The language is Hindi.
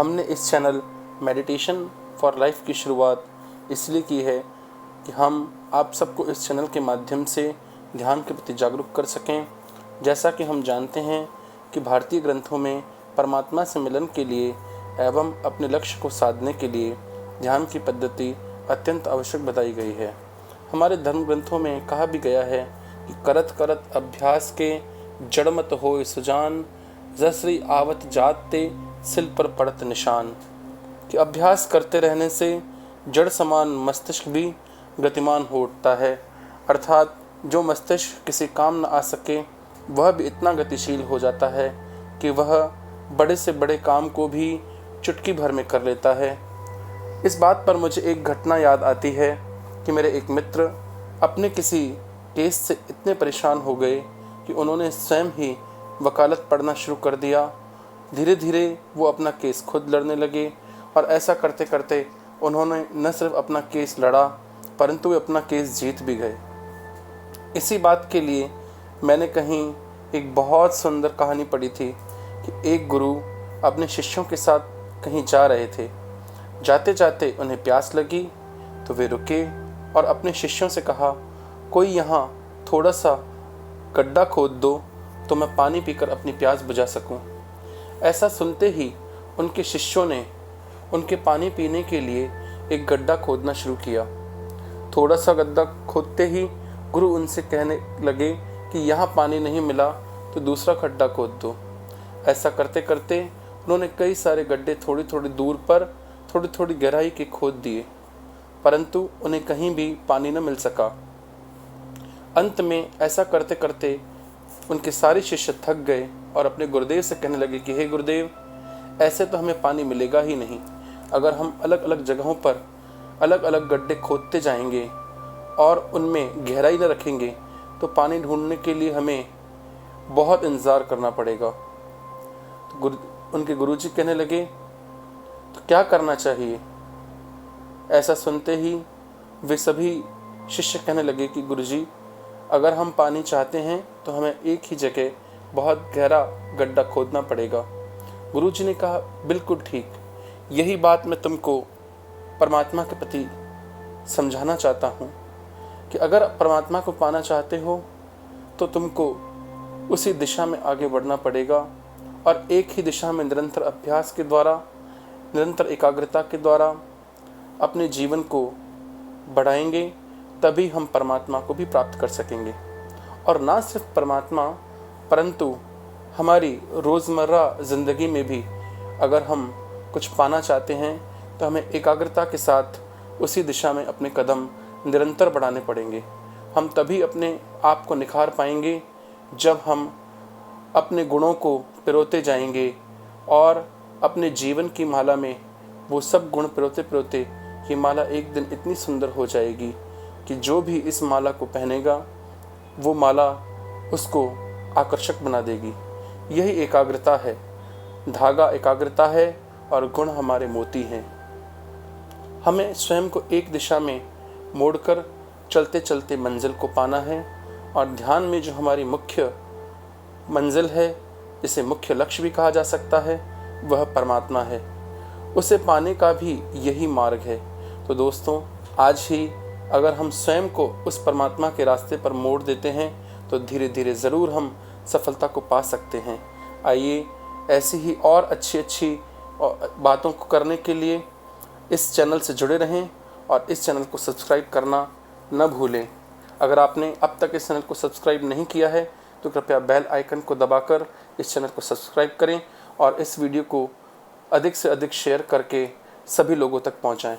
हमने इस चैनल मेडिटेशन फॉर लाइफ की शुरुआत इसलिए की है कि हम आप सबको इस चैनल के माध्यम से ध्यान के प्रति जागरूक कर सकें। जैसा कि हम जानते हैं कि भारतीय ग्रंथों में परमात्मा से मिलन के लिए एवं अपने लक्ष्य को साधने के लिए ध्यान की पद्धति अत्यंत आवश्यक बताई गई है। हमारे धर्म ग्रंथों में कहा भी गया है कि करत करत अभ्यास के जड़मत होए सुजान, जसरी आवत जात ते सिल पर पड़त निशान। कि अभ्यास करते रहने से जड़ समान मस्तिष्क भी गतिमान हो उठता है, अर्थात जो मस्तिष्क किसी काम न आ सके वह भी इतना गतिशील हो जाता है कि वह बड़े से बड़े काम को भी चुटकी भर में कर लेता है। इस बात पर मुझे एक घटना याद आती है कि मेरे एक मित्र अपने किसी केस से इतने परेशान हो गए कि उन्होंने स्वयं ही वकालत पढ़ना शुरू कर दिया। धीरे धीरे वो अपना केस खुद लड़ने लगे और ऐसा करते करते उन्होंने न सिर्फ अपना केस लड़ा परंतु वे अपना केस जीत भी गए। इसी बात के लिए मैंने कहीं एक बहुत सुंदर कहानी पढ़ी थी कि एक गुरु अपने शिष्यों के साथ कहीं जा रहे थे। जाते जाते उन्हें प्यास लगी तो वे रुके और अपने शिष्यों से कहा, कोई यहाँ थोड़ा सा गड्ढा खोद दो तो मैं पानी पीकर अपनी प्यास बुझा सकूं। ऐसा सुनते ही उनके शिष्यों ने उनके पानी पीने के लिए एक गड्ढा खोदना शुरू किया। थोड़ा सा गड्ढा खोदते ही गुरु उनसे कहने लगे कि यहाँ पानी नहीं मिला तो दूसरा गड्ढा खोद दो। ऐसा करते करते उन्होंने कई सारे गड्ढे थोड़ी थोड़ी दूर पर थोड़ी थोड़ी गहराई के खोद दिए, परंतु उन्हें कहीं भी पानी न मिल सका। अंत में ऐसा करते करते उनके सारे शिष्य थक गए और अपने गुरुदेव से कहने लगे कि हे गुरुदेव, ऐसे तो हमें पानी मिलेगा ही नहीं। अगर हम अलग अलग जगहों पर अलग अलग गड्ढे खोदते जाएंगे और उनमें गहराई न रखेंगे तो पानी ढूंढने के लिए हमें बहुत इंतज़ार करना पड़ेगा। तो उनके गुरुजी कहने लगे, तो क्या करना चाहिए? ऐसा सुनते ही वे सभी शिष्य कहने लगे कि गुरुजी, अगर हम पानी चाहते हैं तो हमें एक ही जगह बहुत गहरा गड्ढा खोदना पड़ेगा। गुरुजी ने कहा, बिल्कुल ठीक, यही बात मैं तुमको परमात्मा के प्रति समझाना चाहता हूँ कि अगर परमात्मा को पाना चाहते हो तो तुमको उसी दिशा में आगे बढ़ना पड़ेगा और एक ही दिशा में निरंतर अभ्यास के द्वारा, निरंतर एकाग्रता के द्वारा अपने जीवन को बढ़ाएंगे, तभी हम परमात्मा को भी प्राप्त कर सकेंगे। और ना सिर्फ परमात्मा परंतु हमारी रोज़मर्रा ज़िंदगी में भी अगर हम कुछ पाना चाहते हैं तो हमें एकाग्रता के साथ उसी दिशा में अपने कदम निरंतर बढ़ाने पड़ेंगे। हम तभी अपने आप को निखार पाएंगे जब हम अपने गुणों को पिरोते जाएंगे और अपने जीवन की माला में वो सब गुण पिरोते पिरोते ये माला एक दिन इतनी सुंदर हो जाएगी कि जो भी इस माला को पहनेगा वो माला उसको आकर्षक बना देगी। यही एकाग्रता है। धागा एकाग्रता है और गुण हमारे मोती हैं। हमें स्वयं को एक दिशा में मोड़कर चलते चलते मंजिल को पाना है और ध्यान में जो हमारी मुख्य मंजिल है, जिसे मुख्य लक्ष्य भी कहा जा सकता है, वह परमात्मा है। उसे पाने का भी यही मार्ग है। तो दोस्तों, आज ही अगर हम स्वयं को उस परमात्मा के रास्ते पर मोड़ देते हैं तो धीरे धीरे ज़रूर हम सफलता को पा सकते हैं। आइए ऐसी ही और अच्छी बातों को करने के लिए इस चैनल से जुड़े रहें और इस चैनल को सब्सक्राइब करना न भूलें। अगर आपने अब तक इस चैनल को सब्सक्राइब नहीं किया है तो कृपया बेल आइकन को दबाकर इस चैनल को सब्सक्राइब करें और इस वीडियो को अधिक से अधिक शेयर करके सभी लोगों तक पहुंचाएं।